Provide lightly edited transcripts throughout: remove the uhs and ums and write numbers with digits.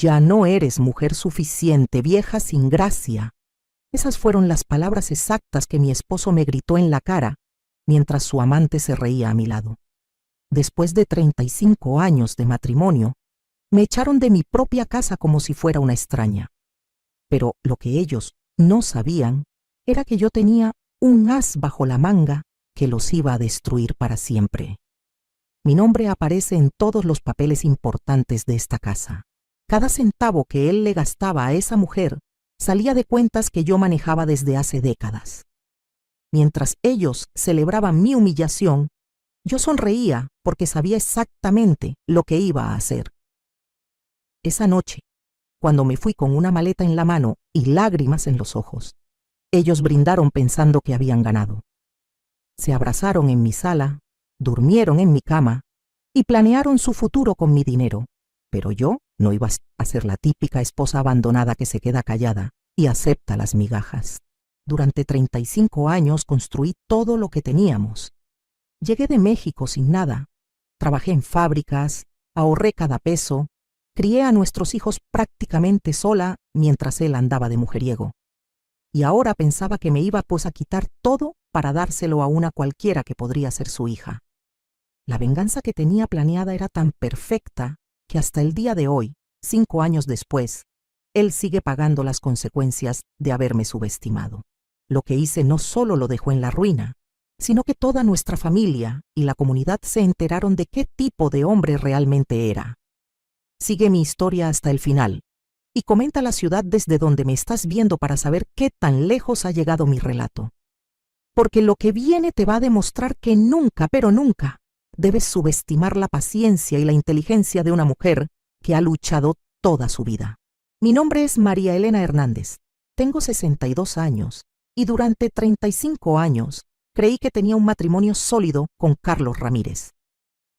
Ya no eres mujer suficiente, vieja sin gracia. Esas fueron las palabras exactas que mi esposo me gritó en la cara mientras su amante se reía a mi lado. Después de 35 años de matrimonio, me echaron de mi propia casa como si fuera una extraña. Pero lo que ellos no sabían era que yo tenía un as bajo la manga que los iba a destruir para siempre. Mi nombre aparece en todos los papeles importantes de esta casa. Cada centavo que él le gastaba a esa mujer salía de cuentas que yo manejaba desde hace décadas. Mientras ellos celebraban mi humillación, yo sonreía porque sabía exactamente lo que iba a hacer. Esa noche, cuando me fui con una maleta en la mano y lágrimas en los ojos, ellos brindaron pensando que habían ganado. Se abrazaron en mi sala, durmieron en mi cama y planearon su futuro con mi dinero, pero yo no iba a ser la típica esposa abandonada que se queda callada y acepta las migajas. Durante 35 años construí todo lo que teníamos. Llegué de México sin nada. Trabajé en fábricas, ahorré cada peso, crié a nuestros hijos prácticamente sola mientras él andaba de mujeriego. Y ahora pensaba que me iba pues a quitar todo para dárselo a una cualquiera que podría ser su hija. La venganza que tenía planeada era tan perfecta que hasta el día de hoy, 5 años después, él sigue pagando las consecuencias de haberme subestimado. Lo que hice no solo lo dejó en la ruina, sino que toda nuestra familia y la comunidad se enteraron de qué tipo de hombre realmente era. Sigue mi historia hasta el final y comenta la ciudad desde donde me estás viendo para saber qué tan lejos ha llegado mi relato. Porque lo que viene te va a demostrar que nunca, pero nunca, debes subestimar la paciencia y la inteligencia de una mujer que ha luchado toda su vida. Mi nombre es María Elena Hernández. Tengo 62 años y durante 35 años creí que tenía un matrimonio sólido con Carlos Ramírez.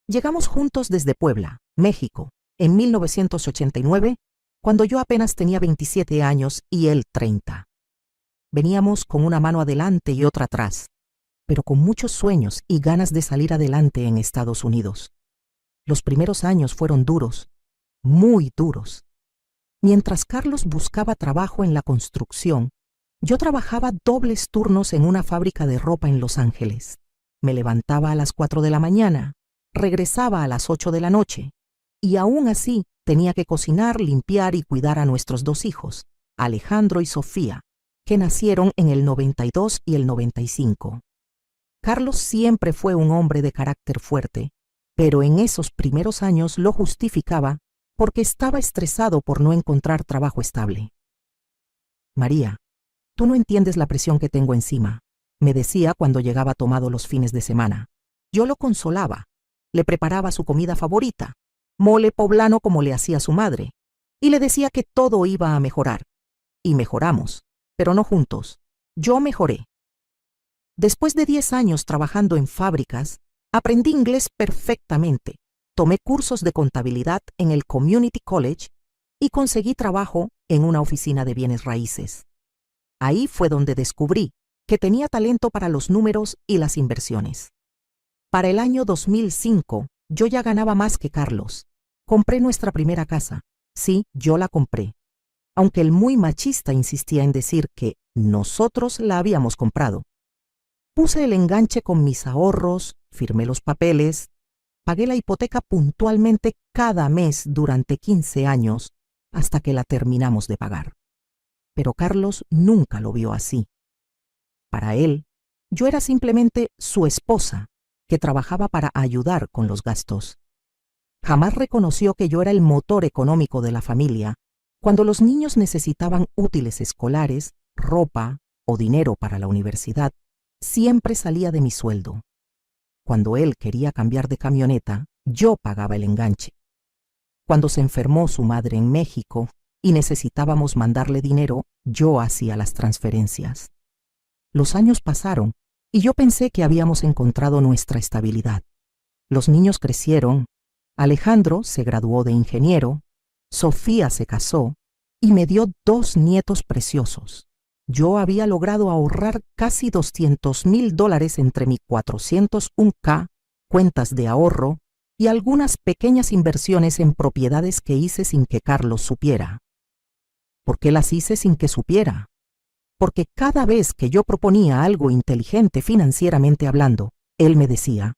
Llegamos juntos desde Puebla, México, en 1989, cuando yo apenas tenía 27 años y él 30. Veníamos con una mano adelante y otra atrás, pero con muchos sueños y ganas de salir adelante en Estados Unidos. Los primeros años fueron duros, muy duros. Mientras Carlos buscaba trabajo en la construcción, yo trabajaba dobles turnos en una fábrica de ropa en Los Ángeles. Me levantaba a las 4 de la mañana, regresaba a las 8 de la noche, y aún así tenía que cocinar, limpiar y cuidar a nuestros 2 hijos, Alejandro y Sofía, que nacieron en el 92 y el 95. Carlos siempre fue un hombre de carácter fuerte, pero en esos primeros años lo justificaba porque estaba estresado por no encontrar trabajo estable. María, tú no entiendes la presión que tengo encima, me decía cuando llegaba tomado los fines de semana. Yo lo consolaba, le preparaba su comida favorita, mole poblano como le hacía su madre, y le decía que todo iba a mejorar. Y mejoramos, pero no juntos. Yo mejoré. Después de 10 años trabajando en fábricas, aprendí inglés perfectamente, tomé cursos de contabilidad en el Community College y conseguí trabajo en una oficina de bienes raíces. Ahí fue donde descubrí que tenía talento para los números y las inversiones. Para el año 2005, yo ya ganaba más que Carlos. Compré nuestra primera casa. Sí, yo la compré. Aunque el muy machista insistía en decir que nosotros la habíamos comprado. Puse el enganche con mis ahorros, firmé los papeles, pagué la hipoteca puntualmente cada mes durante 15 años hasta que la terminamos de pagar. Pero Carlos nunca lo vio así. Para él, yo era simplemente su esposa, que trabajaba para ayudar con los gastos. Jamás reconoció que yo era el motor económico de la familia cuando los niños necesitaban útiles escolares, ropa o dinero para la universidad. Siempre salía de mi sueldo. Cuando él quería cambiar de camioneta, yo pagaba el enganche. Cuando se enfermó su madre en México y necesitábamos mandarle dinero, yo hacía las transferencias. Los años pasaron y yo pensé que habíamos encontrado nuestra estabilidad. Los niños crecieron, Alejandro se graduó de ingeniero, Sofía se casó y me dio 2 nietos preciosos. Yo había logrado ahorrar casi $200,000 entre mi 401k, cuentas de ahorro y algunas pequeñas inversiones en propiedades que hice sin que Carlos supiera. ¿Por qué las hice sin que supiera? Porque cada vez que yo proponía algo inteligente financieramente hablando, él me decía: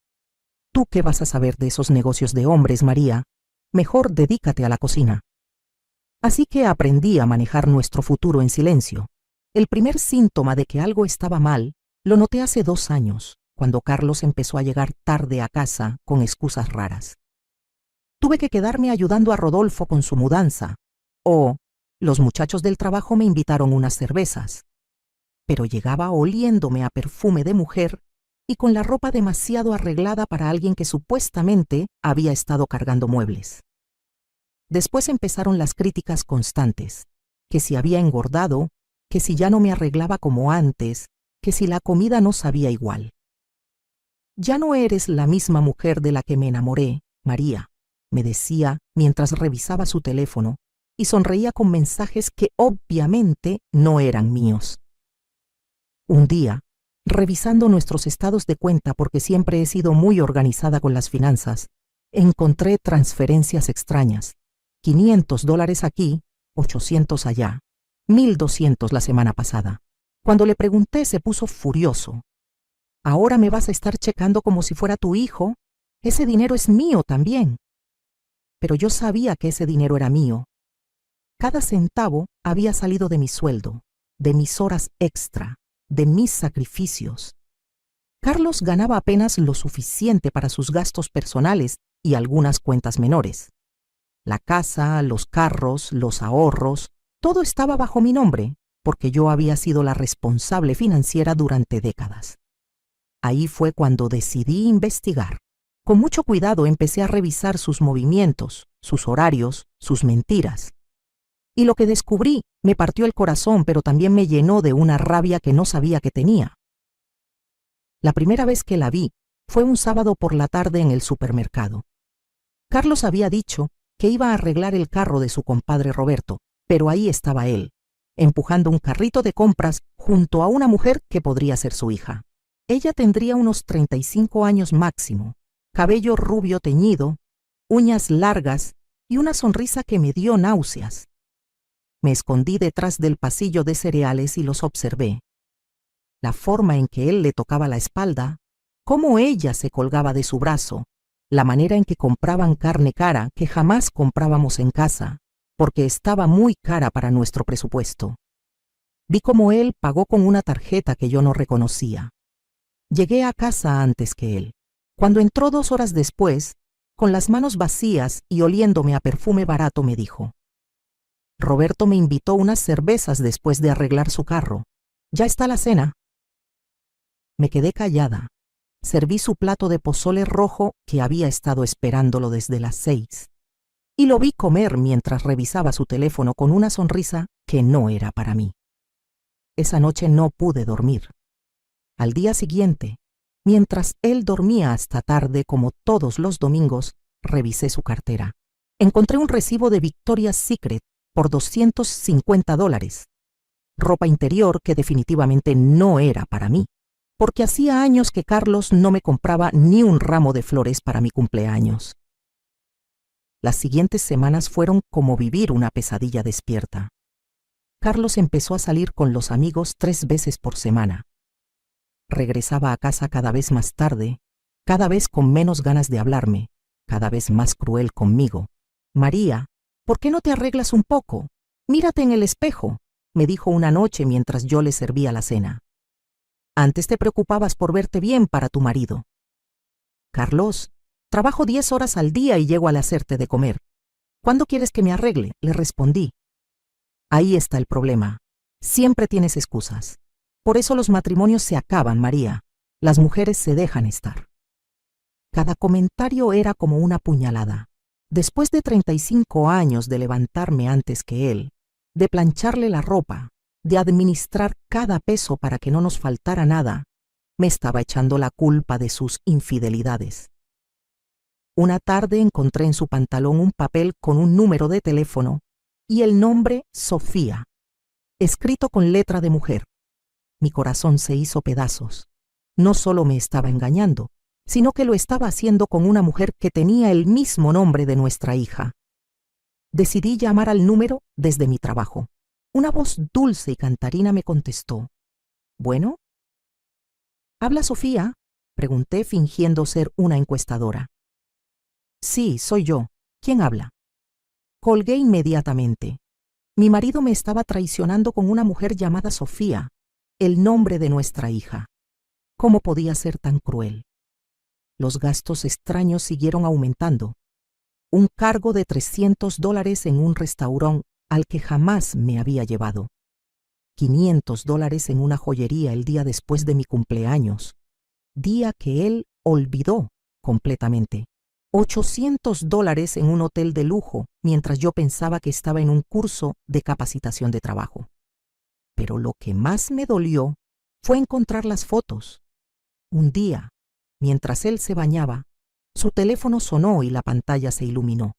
«¿Tú qué vas a saber de esos negocios de hombres, María? Mejor dedícate a la cocina». Así que aprendí a manejar nuestro futuro en silencio. El primer síntoma de que algo estaba mal lo noté hace 2 años, cuando Carlos empezó a llegar tarde a casa con excusas raras. Tuve que quedarme ayudando a Rodolfo con su mudanza, o los muchachos del trabajo me invitaron unas cervezas. Pero llegaba oliéndome a perfume de mujer y con la ropa demasiado arreglada para alguien que supuestamente había estado cargando muebles. Después empezaron las críticas constantes, que si había engordado, que si ya no me arreglaba como antes, que si la comida no sabía igual. «Ya no eres la misma mujer de la que me enamoré, María», me decía mientras revisaba su teléfono y sonreía con mensajes que obviamente no eran míos. Un día, revisando nuestros estados de cuenta porque siempre he sido muy organizada con las finanzas, encontré transferencias extrañas. $500 aquí, 800 allá, 1,200 la semana pasada. Cuando le pregunté, se puso furioso. «¿Ahora me vas a estar checando como si fuera tu hijo? Ese dinero es mío también». Pero yo sabía que ese dinero era mío. Cada centavo había salido de mi sueldo, de mis horas extra, de mis sacrificios. Carlos ganaba apenas lo suficiente para sus gastos personales y algunas cuentas menores. La casa, los carros, los ahorros, todo estaba bajo mi nombre, porque yo había sido la responsable financiera durante décadas. Ahí fue cuando decidí investigar. Con mucho cuidado empecé a revisar sus movimientos, sus horarios, sus mentiras. Y lo que descubrí me partió el corazón, pero también me llenó de una rabia que no sabía que tenía. La primera vez que la vi fue un sábado por la tarde en el supermercado. Carlos había dicho que iba a arreglar el carro de su compadre Roberto, pero ahí estaba él, empujando un carrito de compras junto a una mujer que podría ser su hija. Ella tendría unos 35 años máximo, cabello rubio teñido, uñas largas y una sonrisa que me dio náuseas. Me escondí detrás del pasillo de cereales y los observé. La forma en que él le tocaba la espalda, cómo ella se colgaba de su brazo, la manera en que compraban carne cara que jamás comprábamos en casa, porque estaba muy cara para nuestro presupuesto. Vi cómo él pagó con una tarjeta que yo no reconocía. Llegué a casa antes que él. Cuando entró 2 horas después, con las manos vacías y oliéndome a perfume barato, me dijo: «Roberto me invitó unas cervezas después de arreglar su carro. ¿Ya está la cena?» Me quedé callada. Serví su plato de pozole rojo que había estado esperándolo desde las 6. Y lo vi comer mientras revisaba su teléfono con una sonrisa que no era para mí. Esa noche no pude dormir. Al día siguiente, mientras él dormía hasta tarde como todos los domingos, revisé su cartera. Encontré un recibo de Victoria's Secret por $250. Ropa interior que definitivamente no era para mí, porque hacía años que Carlos no me compraba ni un ramo de flores para mi cumpleaños. Las siguientes semanas fueron como vivir una pesadilla despierta. Carlos empezó a salir con los amigos 3 veces por semana. Regresaba a casa cada vez más tarde, cada vez con menos ganas de hablarme, cada vez más cruel conmigo. «María, ¿por qué no te arreglas un poco? Mírate en el espejo», me dijo una noche mientras yo le servía la cena. «Antes te preocupabas por verte bien para tu marido». «Carlos, trabajo 10 horas al día y llego al hacerte de comer. ¿Cuándo quieres que me arregle?», le respondí. «Ahí está el problema. Siempre tienes excusas. Por eso los matrimonios se acaban, María. Las mujeres se dejan estar». Cada comentario era como una puñalada. Después de 35 años de levantarme antes que él, de plancharle la ropa, de administrar cada peso para que no nos faltara nada, me estaba echando la culpa de sus infidelidades. Una tarde encontré en su pantalón un papel con un número de teléfono y el nombre Sofía, escrito con letra de mujer. Mi corazón se hizo pedazos. No solo me estaba engañando, sino que lo estaba haciendo con una mujer que tenía el mismo nombre de nuestra hija. Decidí llamar al número desde mi trabajo. Una voz dulce y cantarina me contestó. ¿Bueno? ¿Habla Sofía?, pregunté fingiendo ser una encuestadora. Sí, soy yo. ¿Quién habla? Colgué inmediatamente. Mi marido me estaba traicionando con una mujer llamada Sofía, el nombre de nuestra hija. ¿Cómo podía ser tan cruel? Los gastos extraños siguieron aumentando. Un cargo de $300 en un restaurante al que jamás me había llevado. $500 en una joyería el día después de mi cumpleaños, día que él olvidó completamente. $800 en un hotel de lujo mientras yo pensaba que estaba en un curso de capacitación de trabajo. Pero lo que más me dolió fue encontrar las fotos. Un día, mientras él se bañaba, su teléfono sonó y la pantalla se iluminó.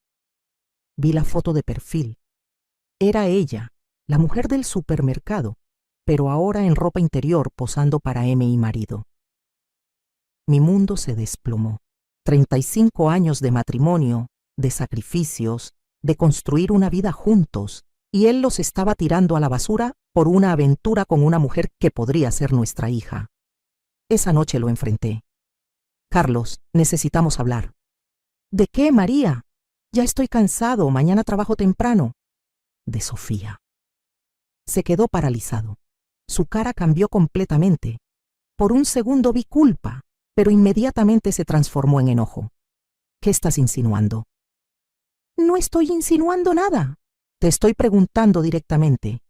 Vi la foto de perfil. Era ella, la mujer del supermercado, pero ahora en ropa interior posando para mi marido. Mi mundo se desplomó. 35 años de matrimonio, de sacrificios, de construir una vida juntos, y él los estaba tirando a la basura por una aventura con una mujer que podría ser nuestra hija. Esa noche lo enfrenté. Carlos, necesitamos hablar. ¿De qué, María? Ya estoy cansado, mañana trabajo temprano. De Sofía. Se quedó paralizado. Su cara cambió completamente. Por un segundo vi culpa, pero inmediatamente se transformó en enojo. ¿Qué estás insinuando? No estoy insinuando nada. Te estoy preguntando directamente.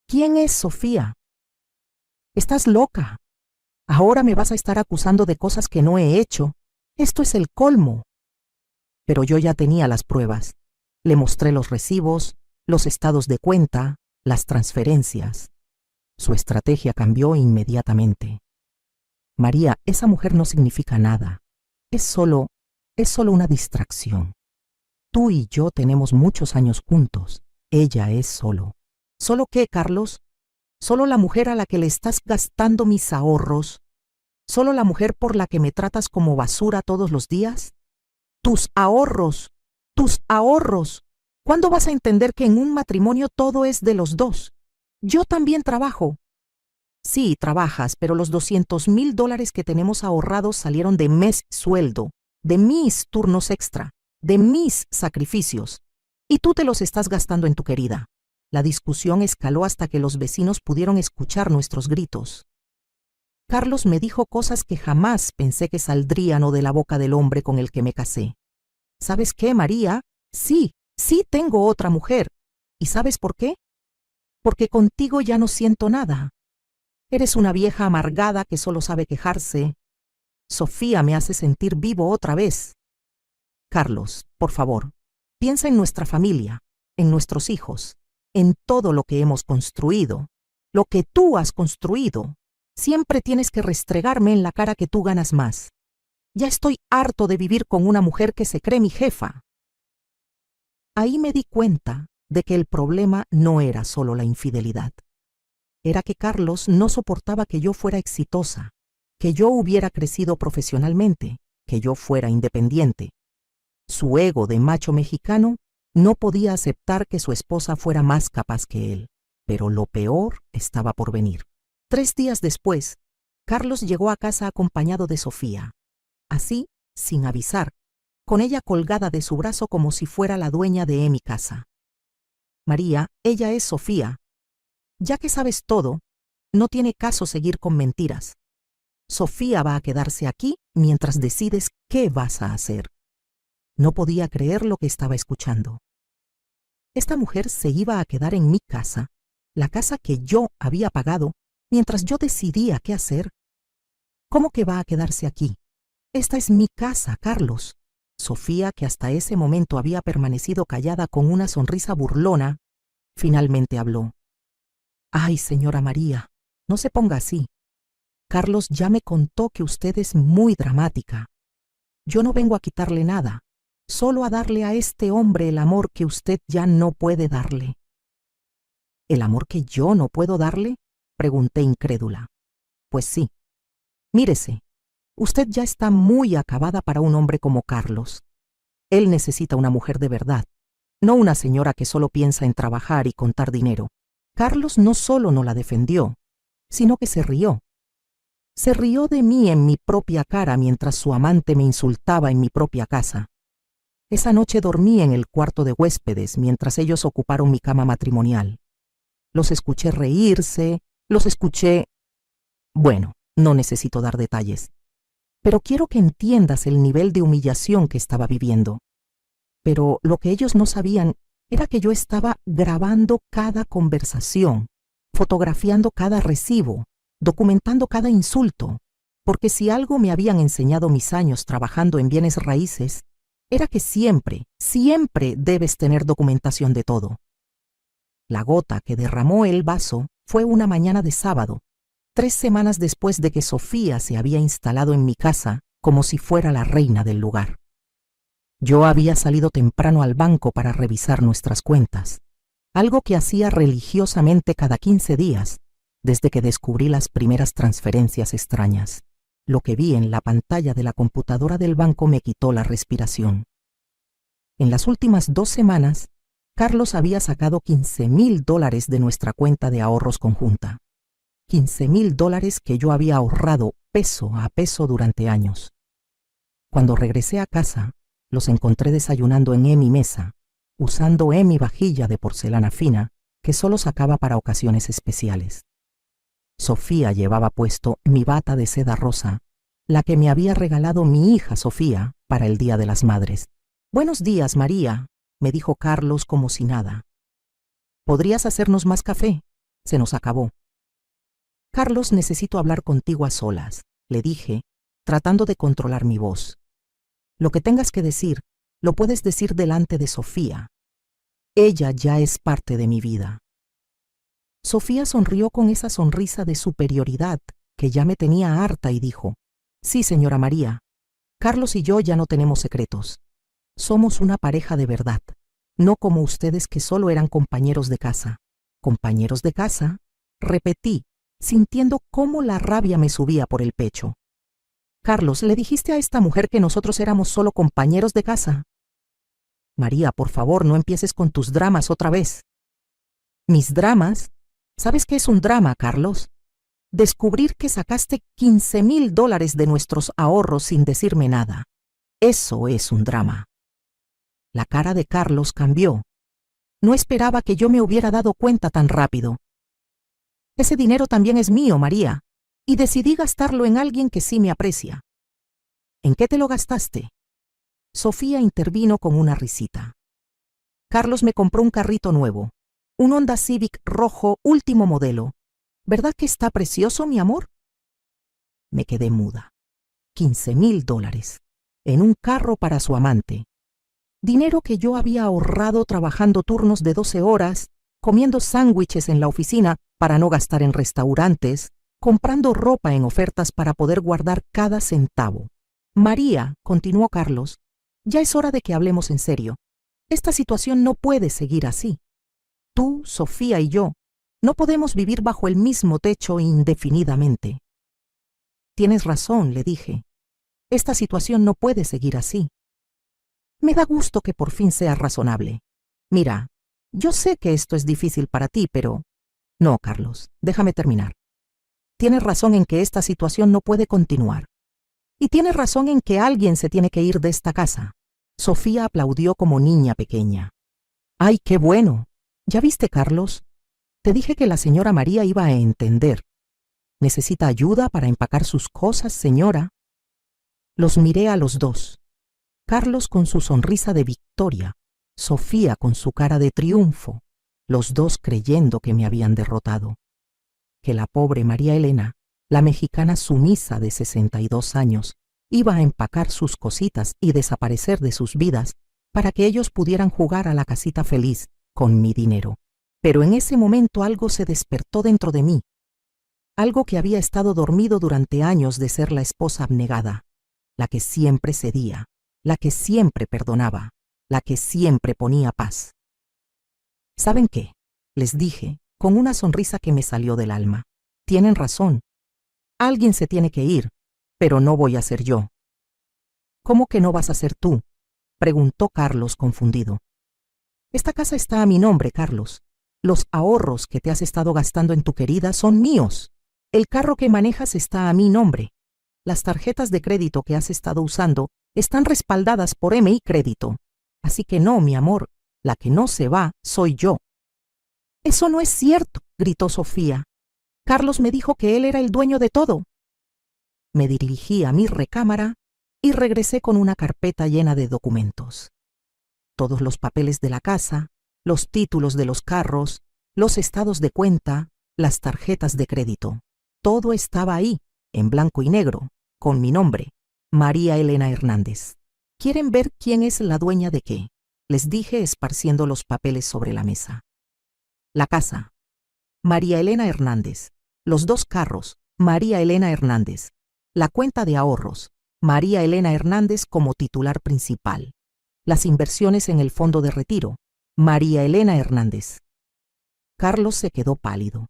¿Quién es Sofía? Estás loca. Ahora me vas a estar acusando de cosas que no he hecho. Esto es el colmo. Pero yo ya tenía las pruebas. Le mostré los recibos, los estados de cuenta, las transferencias. Su estrategia cambió inmediatamente. María, esa mujer no significa nada. Es solo una distracción. Tú y yo tenemos muchos años juntos. Ella es solo. ¿Solo qué, Carlos? ¿Solo la mujer a la que le estás gastando mis ahorros? ¿Solo la mujer por la que me tratas como basura todos los días? Tus ahorros. Tus ahorros. ¿Cuándo vas a entender que en un matrimonio todo es de los dos? Yo también trabajo. Sí, trabajas, pero los $200,000 que tenemos ahorrados salieron de mes sueldo, de mis turnos extra, de mis sacrificios. Y tú te los estás gastando en tu querida. La discusión escaló hasta que los vecinos pudieron escuchar nuestros gritos. Carlos me dijo cosas que jamás pensé que saldrían de la boca del hombre con el que me casé. ¿Sabes qué, María? Sí tengo otra mujer. ¿Y sabes por qué? Porque contigo ya no siento nada. Eres una vieja amargada que solo sabe quejarse. Sofía me hace sentir vivo otra vez. Carlos, por favor, piensa en nuestra familia, en nuestros hijos, en todo lo que hemos construido, lo que tú has construido. Siempre tienes que restregarme en la cara que tú ganas más. Ya estoy harto de vivir con una mujer que se cree mi jefa. Ahí me di cuenta de que el problema no era solo la infidelidad. Era que Carlos no soportaba que yo fuera exitosa, que yo hubiera crecido profesionalmente, que yo fuera independiente. Su ego de macho mexicano no podía aceptar que su esposa fuera más capaz que él, pero lo peor estaba por venir. 3 días después, Carlos llegó a casa acompañado de Sofía. Así, sin avisar, con ella colgada de su brazo como si fuera la dueña de mi casa. María, ella es Sofía. Ya que sabes todo, no tiene caso seguir con mentiras. Sofía va a quedarse aquí mientras decides qué vas a hacer. No podía creer lo que estaba escuchando. Esta mujer se iba a quedar en mi casa, la casa que yo había pagado, mientras yo decidía qué hacer. ¿Cómo que va a quedarse aquí? Esta es mi casa, Carlos. Sofía, que hasta ese momento había permanecido callada con una sonrisa burlona, finalmente habló. Ay, señora María, no se ponga así. Carlos ya me contó que usted es muy dramática. Yo no vengo a quitarle nada, solo a darle a este hombre el amor que usted ya no puede darle. ¿El amor que yo no puedo darle?, pregunté incrédula. Pues sí. Mírese, Usted ya está muy acabada para un hombre como Carlos. Él necesita una mujer de verdad, no una señora que solo piensa en trabajar y contar dinero. Carlos no solo no la defendió, sino que se rió. Se rió de mí en mi propia cara mientras su amante me insultaba en mi propia casa. Esa noche dormí en el cuarto de huéspedes mientras ellos ocuparon mi cama matrimonial. Los escuché reírse, los escuché... Bueno, no necesito dar detalles, pero quiero que entiendas el nivel de humillación que estaba viviendo. Pero lo que ellos no sabían era que yo estaba grabando cada conversación, fotografiando cada recibo, documentando cada insulto, porque si algo me habían enseñado mis años trabajando en bienes raíces, era que siempre, siempre debes tener documentación de todo. La gota que derramó el vaso fue una mañana de sábado, 3 semanas después de que Sofía se había instalado en mi casa como si fuera la reina del lugar. Yo había salido temprano al banco para revisar nuestras cuentas, algo que hacía religiosamente cada 15 días, desde que descubrí las primeras transferencias extrañas. Lo que vi en la pantalla de la computadora del banco me quitó la respiración. En las últimas 2 semanas, Carlos había sacado $15,000 de nuestra cuenta de ahorros conjunta. $15,000 que yo había ahorrado peso a peso durante años. Cuando regresé a casa, los encontré desayunando en mi mesa, usando mi vajilla de porcelana fina que solo sacaba para ocasiones especiales. Sofía llevaba puesto mi bata de seda rosa, la que me había regalado mi hija Sofía para el Día de las Madres. «Buenos días, María», me dijo Carlos como si nada. «¿Podrías hacernos más café? Se nos acabó». «Carlos, necesito hablar contigo a solas», le dije, tratando de controlar mi voz. «Lo que tengas que decir, lo puedes decir delante de Sofía. Ella ya es parte de mi vida». Sofía sonrió con esa sonrisa de superioridad que ya me tenía harta y dijo: «Sí, señora María, Carlos y yo ya no tenemos secretos. Somos una pareja de verdad, no como ustedes que solo eran compañeros de casa». «¿Compañeros de casa?», repetí, sintiendo cómo la rabia me subía por el pecho. «Carlos, ¿le dijiste a esta mujer que nosotros éramos solo compañeros de casa?» «María, por favor, no empieces con tus dramas otra vez». «¿Mis dramas? ¿Sabes qué es un drama, Carlos? Descubrir que sacaste $15,000 de nuestros ahorros sin decirme nada. Eso es un drama». La cara de Carlos cambió. No esperaba que yo me hubiera dado cuenta tan rápido. «Ese dinero también es mío, María, y decidí gastarlo en alguien que sí me aprecia». «¿En qué te lo gastaste?». Sofía intervino con una risita. «Carlos me compró un carrito nuevo, un Honda Civic rojo último modelo. ¿Verdad que está precioso, mi amor?». Me quedé muda. $15,000 en un carro para su amante. Dinero que yo había ahorrado trabajando turnos de 12 horas, comiendo sándwiches en la oficina para no gastar en restaurantes, comprando ropa en ofertas para poder guardar cada centavo. «María», continuó Carlos, «ya es hora de que hablemos en serio. Esta situación no puede seguir así. Tú, Sofía y yo no podemos vivir bajo el mismo techo indefinidamente». «Tienes razón», le dije. «Esta situación no puede seguir así. Me da gusto que por fin seas razonable. Mira, yo sé que esto es difícil para ti, pero...». «No, Carlos, déjame terminar. Tienes razón en que esta situación no puede continuar. Y tienes razón en que alguien se tiene que ir de esta casa». Sofía aplaudió como niña pequeña. «¡Ay, qué bueno! ¿Ya viste, Carlos? Te dije que la señora María iba a entender. ¿Necesita ayuda para empacar sus cosas, señora?». Los miré a los dos. Carlos con su sonrisa de victoria, Sofía con su cara de triunfo, los dos creyendo que me habían derrotado. Que la pobre María Elena, la mexicana sumisa de 62 años, iba a empacar sus cositas y desaparecer de sus vidas para que ellos pudieran jugar a la casita feliz con mi dinero. Pero en ese momento algo se despertó dentro de mí, algo que había estado dormido durante años de ser la esposa abnegada, la que siempre cedía, la que siempre perdonaba, la que siempre ponía paz. «¿Saben qué?», les dije, con una sonrisa que me salió del alma. «Tienen razón. Alguien se tiene que ir, Pero no voy a ser yo. ¿Cómo que no vas a ser tú?, preguntó Carlos confundido. Esta casa está a mi nombre, Carlos. Los ahorros que te has estado gastando en tu querida son míos. El carro que manejas está a mi nombre. Las tarjetas de crédito que has estado usando están respaldadas por MI Crédito. Así que no, mi amor, la que no se va soy yo. Eso no es cierto, gritó Sofía. Carlos me dijo que él era el dueño de todo. Me dirigí a mi recámara y regresé con una carpeta llena de documentos. Todos los papeles de la casa, los títulos de los carros, los estados de cuenta, las tarjetas de crédito. Todo estaba ahí, en blanco y negro, con mi nombre, María Elena Hernández. ¿Quieren ver quién es la dueña de qué?, les dije esparciendo los papeles sobre la mesa. La casa, María Elena Hernández. Los 2 carros, María Elena Hernández. La cuenta de ahorros, María Elena Hernández como titular principal. Las inversiones en el fondo de retiro, María Elena Hernández. Carlos se quedó pálido.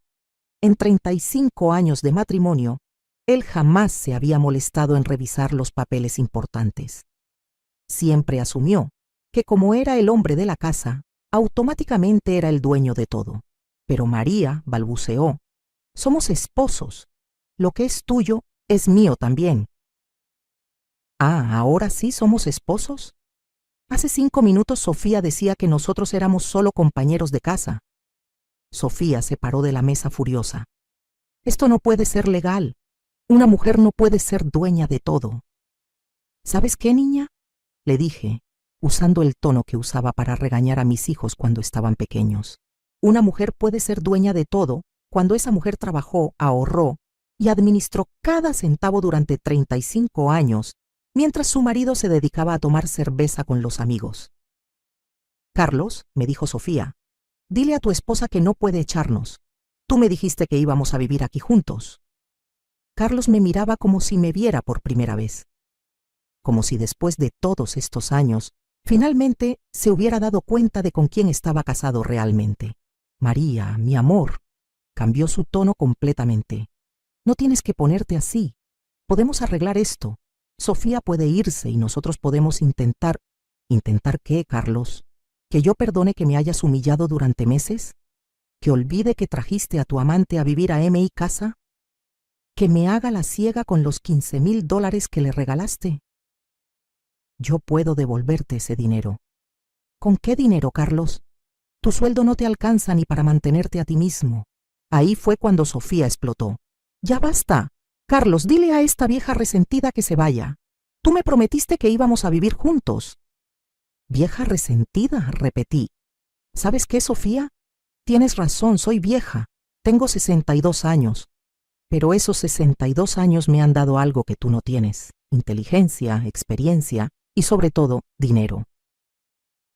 En 35 años de matrimonio, él jamás se había molestado en revisar los papeles importantes. Siempre asumió que como era el hombre de la casa, automáticamente era el dueño de todo. Pero María balbuceó: somos esposos. Lo que es tuyo es mío también. Ah, ¿ahora sí somos esposos? Hace 5 minutos Sofía decía que nosotros éramos solo compañeros de casa. Sofía se paró de la mesa furiosa. Esto no puede ser legal. Una mujer no puede ser dueña de todo. ¿Sabes qué, niña?, le dije, usando el tono que usaba para regañar a mis hijos cuando estaban pequeños. Una mujer puede ser dueña de todo cuando esa mujer trabajó, ahorró y administró cada centavo durante 35 años, mientras su marido se dedicaba a tomar cerveza con los amigos. Carlos, me dijo Sofía, dile a tu esposa que no puede echarnos. Tú me dijiste que íbamos a vivir aquí juntos. Carlos me miraba como si me viera por primera vez. Como si después de todos estos años, finalmente se hubiera dado cuenta de con quién estaba casado realmente. María, mi amor, cambió su tono completamente. No tienes que ponerte así. Podemos arreglar esto. Sofía puede irse y nosotros podemos intentar... ¿Intentar qué, Carlos? ¿Que yo perdone que me hayas humillado durante meses? ¿Que olvide que trajiste a tu amante a vivir a MI casa? ¿Que me haga la ciega con los $15,000 que le regalaste? Yo puedo devolverte ese dinero. ¿Con qué dinero, Carlos? Tu sueldo no te alcanza ni para mantenerte a ti mismo. Ahí fue cuando Sofía explotó. Ya basta. Carlos, dile a esta vieja resentida que se vaya. Tú me prometiste que íbamos a vivir juntos. Vieja resentida, repetí. ¿Sabes qué, Sofía? Tienes razón, soy vieja. Tengo 62 años. Pero esos 62 años me han dado algo que tú no tienes: inteligencia, experiencia y sobre todo, dinero.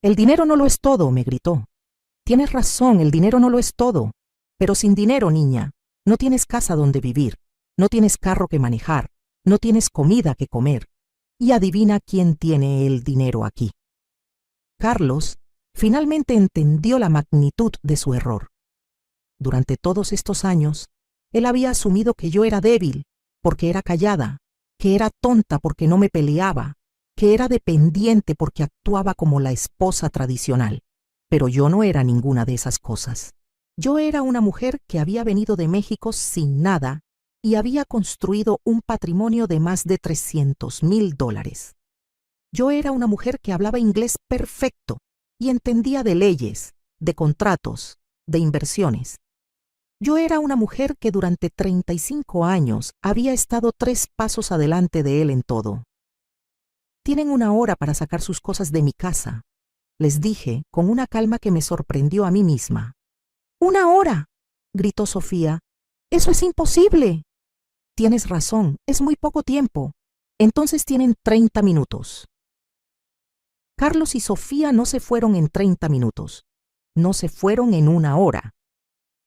El dinero no lo es todo, me gritó. Tienes razón, el dinero no lo es todo. Pero sin dinero, niña, no tienes casa donde vivir, no tienes carro que manejar, no tienes comida que comer. Y adivina quién tiene el dinero aquí. Carlos finalmente entendió la magnitud de su error. Durante todos estos años, él había asumido que yo era débil porque era callada, que era tonta porque no me peleaba, que era dependiente porque actuaba como la esposa tradicional. Pero yo no era ninguna de esas cosas. Yo era una mujer que había venido de México sin nada y había construido un patrimonio de más de $300,000. Yo era una mujer que hablaba inglés perfecto y entendía de leyes, de contratos, de inversiones. Yo era una mujer que durante 35 años había estado 3 pasos adelante de él en todo. Tienen 1 hora para sacar sus cosas de mi casa, les dije con una calma que me sorprendió a mí misma. ¡1 hora! Gritó Sofía. ¡Eso es imposible! Tienes razón, es muy poco tiempo. Entonces tienen 30 minutos. Carlos y Sofía no se fueron en 30 minutos. No se fueron en 1 hora.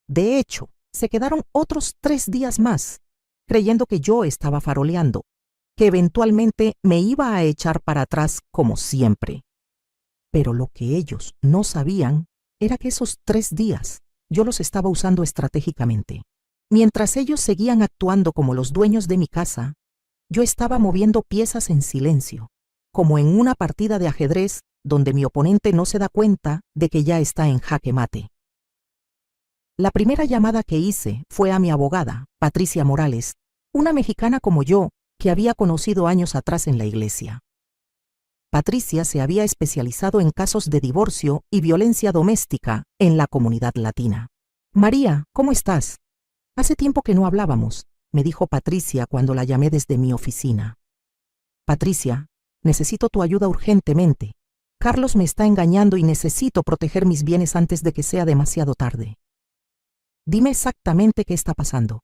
De hecho, se quedaron otros 3 días más, creyendo que yo estaba faroleando, que eventualmente me iba a echar para atrás como siempre. Pero lo que ellos no sabían era que esos 3 días yo los estaba usando estratégicamente. Mientras ellos seguían actuando como los dueños de mi casa, Yo estaba moviendo piezas en silencio, como en una partida de ajedrez donde mi oponente no se da cuenta de que ya está en jaque mate. La primera llamada que hice fue a mi abogada, Patricia Morales, una mexicana como yo que había conocido años atrás en la iglesia. Patricia se había especializado en casos de divorcio y violencia doméstica en la comunidad latina. María, ¿cómo estás? Hace tiempo que no hablábamos, me dijo Patricia cuando la llamé desde mi oficina. Patricia, necesito tu ayuda urgentemente. Carlos me está engañando y necesito proteger mis bienes antes de que sea demasiado tarde. Dime exactamente qué está pasando.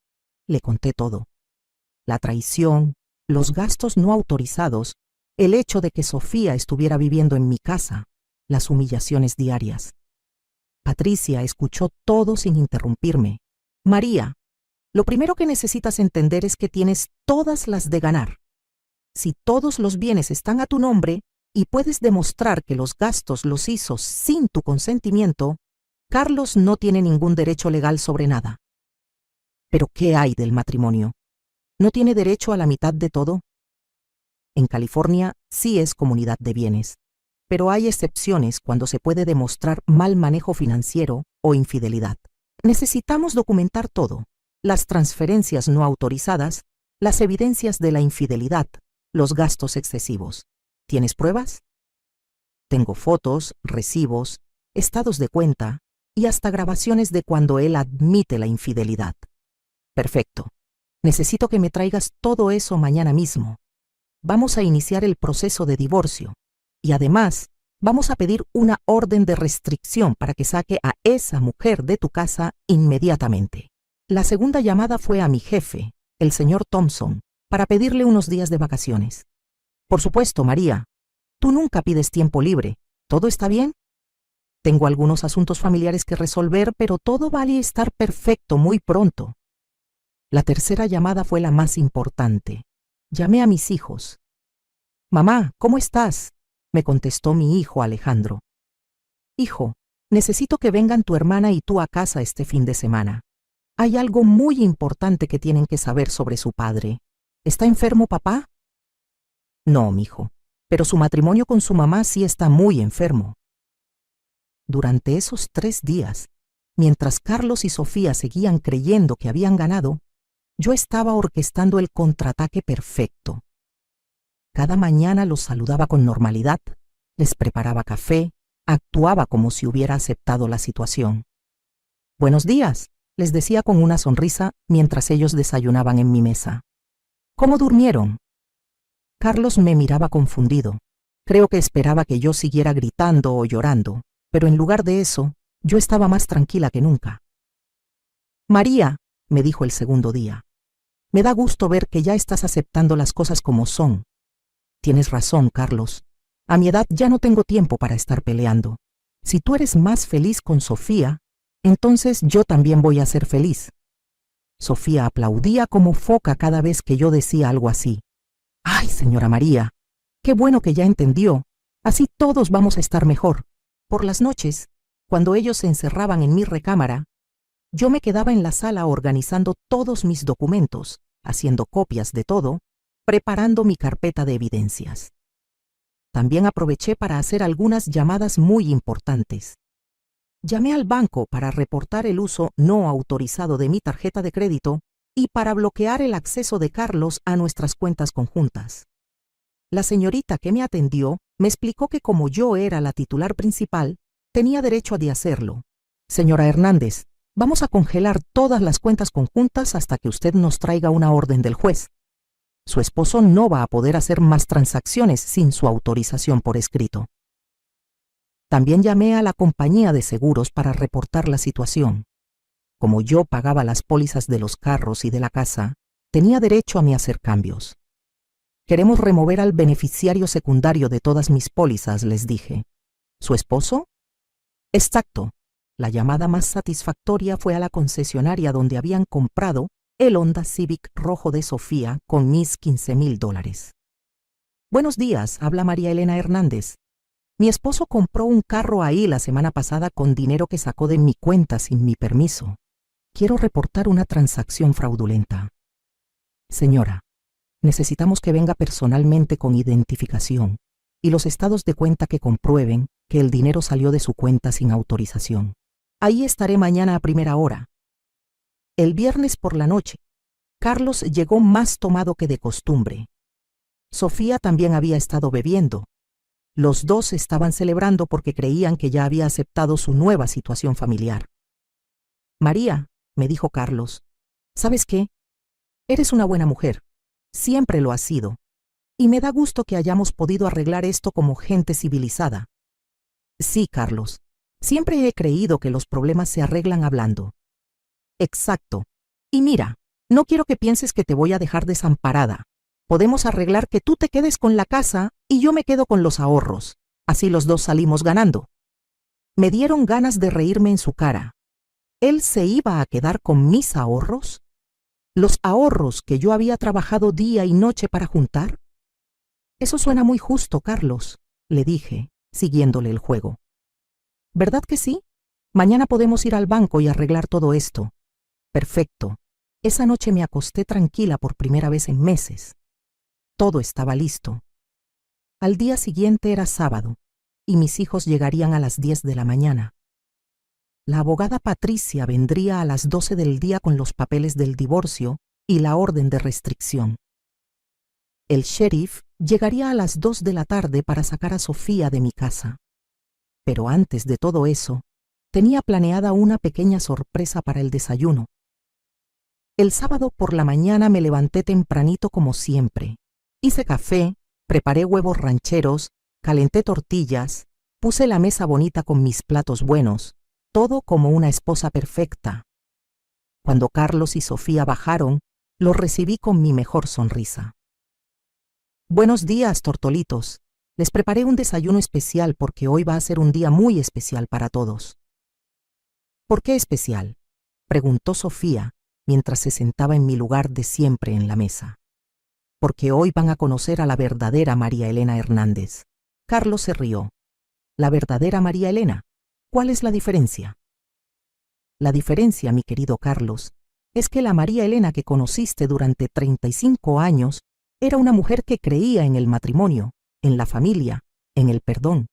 Le conté todo. La traición, los gastos no autorizados, el hecho de que Sofía estuviera viviendo en mi casa, las humillaciones diarias. Patricia escuchó todo sin interrumpirme. María, lo primero que necesitas entender es que tienes todas las de ganar. Si todos los bienes están a tu nombre y puedes demostrar que los gastos los hizo sin tu consentimiento, Carlos no tiene ningún derecho legal sobre nada. ¿Pero qué hay del matrimonio? ¿No tiene derecho a la mitad de todo? En California sí es comunidad de bienes, pero hay excepciones cuando se puede demostrar mal manejo financiero o infidelidad. Necesitamos documentar todo: las transferencias no autorizadas, las evidencias de la infidelidad, los gastos excesivos. ¿Tienes pruebas? Tengo fotos, recibos, estados de cuenta y hasta grabaciones de cuando él admite la infidelidad. Perfecto. Necesito que me traigas todo eso mañana mismo. Vamos a iniciar el proceso de divorcio y además vamos a pedir una orden de restricción para que saque a esa mujer de tu casa inmediatamente. La segunda llamada fue a mi jefe, el señor Thompson, para pedirle unos días de vacaciones. Por supuesto, María. Tú nunca pides tiempo libre. ¿Todo está bien? Tengo algunos asuntos familiares que resolver, pero todo va a estar perfecto muy pronto. La tercera llamada fue la más importante. Llamé a mis hijos. Mamá, ¿cómo estás? Me contestó mi hijo Alejandro. Hijo, necesito que vengan tu hermana y tú a casa este fin de semana. Hay algo muy importante que tienen que saber sobre su padre. ¿Está enfermo, papá? No, mijo, pero su matrimonio con su mamá sí está muy enfermo. Durante esos 3 días, mientras Carlos y Sofía seguían creyendo que habían ganado, yo estaba orquestando el contraataque perfecto. Cada mañana los saludaba con normalidad, les preparaba café, actuaba como si hubiera aceptado la situación. Buenos días, les decía con una sonrisa mientras ellos desayunaban en mi mesa. ¿Cómo durmieron? Carlos me miraba confundido. Creo que esperaba que yo siguiera gritando o llorando, pero en lugar de eso, yo estaba más tranquila que nunca. María, me dijo el segundo día, me da gusto ver que ya estás aceptando las cosas como son. Tienes razón, Carlos. A mi edad ya no tengo tiempo para estar peleando. Si tú eres más feliz con Sofía, entonces yo también voy a ser feliz. Sofía aplaudía como foca cada vez que yo decía algo así. ¡Ay, señora María! ¡Qué bueno que ya entendió! Así todos vamos a estar mejor. Por las noches, cuando ellos se encerraban en mi recámara, yo me quedaba en la sala organizando todos mis documentos, haciendo copias de todo, preparando mi carpeta de evidencias. También aproveché para hacer algunas llamadas muy importantes. Llamé al banco para reportar el uso no autorizado de mi tarjeta de crédito y para bloquear el acceso de Carlos a nuestras cuentas conjuntas. La señorita que me atendió me explicó que como yo era la titular principal, tenía derecho a hacerlo. Señora Hernández, vamos a congelar todas las cuentas conjuntas hasta que usted nos traiga una orden del juez. Su esposo no va a poder hacer más transacciones sin su autorización por escrito. También llamé a la compañía de seguros para reportar la situación. Como yo pagaba las pólizas de los carros y de la casa, tenía derecho a hacer cambios. Queremos remover al beneficiario secundario de todas mis pólizas, les dije. ¿Su esposo? Exacto. La llamada más satisfactoria fue a la concesionaria donde habían comprado el Honda Civic rojo de Sofía con mis $15,000. Buenos días, habla María Elena Hernández. Mi esposo compró un carro ahí la semana pasada con dinero que sacó de mi cuenta sin mi permiso. Quiero reportar una transacción fraudulenta. Señora, Necesitamos que venga personalmente con identificación y los estados de cuenta que comprueben que el dinero salió de su cuenta sin autorización. Ahí estaré mañana a primera hora. El viernes por la noche, Carlos llegó más tomado que de costumbre. Sofía también había estado bebiendo. Los dos estaban celebrando porque creían que ya había aceptado su nueva situación familiar. María, me dijo Carlos, ¿sabes qué? Eres una buena mujer. Siempre lo has sido. Y me da gusto que hayamos podido arreglar esto como gente civilizada. Sí, Carlos. Siempre he creído que los problemas se arreglan hablando. Exacto. Y mira, no quiero que pienses que te voy a dejar desamparada. Podemos arreglar que tú te quedes con la casa y yo me quedo con los ahorros. Así los dos salimos ganando. Me dieron ganas de reírme en su cara. ¿Él se iba a quedar con mis ahorros? ¿Los ahorros que yo había trabajado día y noche para juntar? Eso suena muy justo, Carlos, le dije, siguiéndole el juego. ¿Verdad que sí? Mañana podemos ir al banco y arreglar todo esto. Perfecto. Esa noche me acosté tranquila por primera vez en meses. Todo estaba listo. Al día siguiente era sábado, y mis hijos llegarían a las 10 de la mañana. La abogada Patricia vendría a las 12 del día con los papeles del divorcio y la orden de restricción. El sheriff llegaría a las 2 de la tarde para sacar a Sofía de mi casa. Pero antes de todo eso, tenía planeada una pequeña sorpresa para el desayuno. El sábado por la mañana me levanté tempranito como siempre. Hice café, preparé huevos rancheros, calenté tortillas, puse la mesa bonita con mis platos buenos, todo como una esposa perfecta. Cuando Carlos y Sofía bajaron, los recibí con mi mejor sonrisa. Buenos días, tortolitos. Les preparé un desayuno especial porque hoy va a ser un día muy especial para todos. ¿Por qué especial?, preguntó Sofía mientras se sentaba en mi lugar de siempre en la mesa. Porque hoy van a conocer a la verdadera María Elena Hernández. Carlos se rió. ¿La verdadera María Elena? ¿Cuál es la diferencia? La diferencia, mi querido Carlos, es que la María Elena que conociste durante 35 años era una mujer que creía en el matrimonio, en la familia, en el perdón.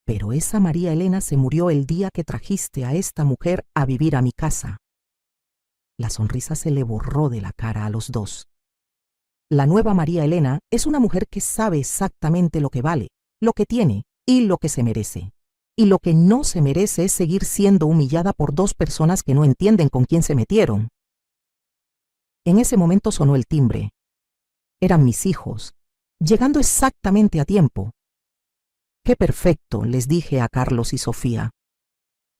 Pero esa María Elena se murió el día que trajiste a esta mujer a vivir a mi casa. La sonrisa se le borró de la cara a los dos. La nueva María Elena es una mujer que sabe exactamente lo que vale, lo que tiene y lo que se merece. Y lo que no se merece es seguir siendo humillada por dos personas que no entienden con quién se metieron. En ese momento sonó el timbre. Eran mis hijos, llegando exactamente a tiempo. ¡Qué perfecto!, les dije a Carlos y Sofía.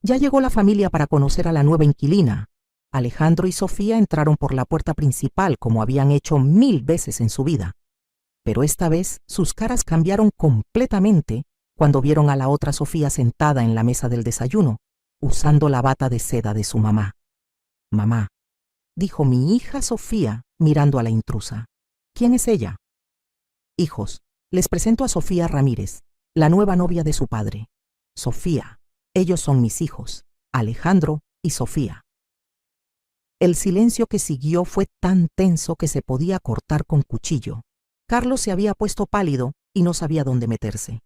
Ya llegó la familia para conocer a la nueva inquilina. Alejandro y Sofía entraron por la puerta principal como habían hecho 1000 veces en su vida. Pero esta vez sus caras cambiaron completamente cuando vieron a la otra Sofía sentada en la mesa del desayuno, usando la bata de seda de su mamá. «Mamá», dijo mi hija Sofía mirando a la intrusa. «¿Quién es ella?» «Hijos, les presento a Sofía Ramírez, la nueva novia de su padre. Sofía, ellos son mis hijos, Alejandro y Sofía». El silencio que siguió fue tan tenso que se podía cortar con cuchillo. Carlos se había puesto pálido y no sabía dónde meterse.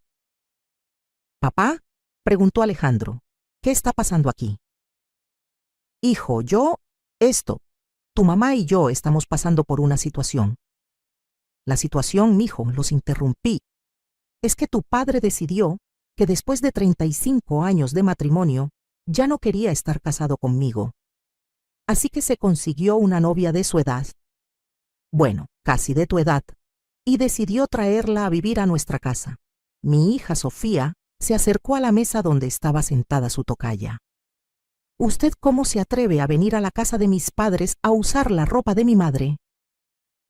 «¿Papá?», preguntó Alejandro. «¿Qué está pasando aquí?» «Hijo, tu mamá y yo estamos pasando por una situación». «La situación, mijo», los interrumpí, «es que tu padre decidió que después de 35 años de matrimonio ya no quería estar casado conmigo. Así que se consiguió una novia de su edad, bueno, casi de tu edad, y decidió traerla a vivir a nuestra casa. Mi hija Sofía se acercó a la mesa donde estaba sentada su tocaya. ¿Usted cómo se atreve a venir a la casa de mis padres a usar la ropa de mi madre?»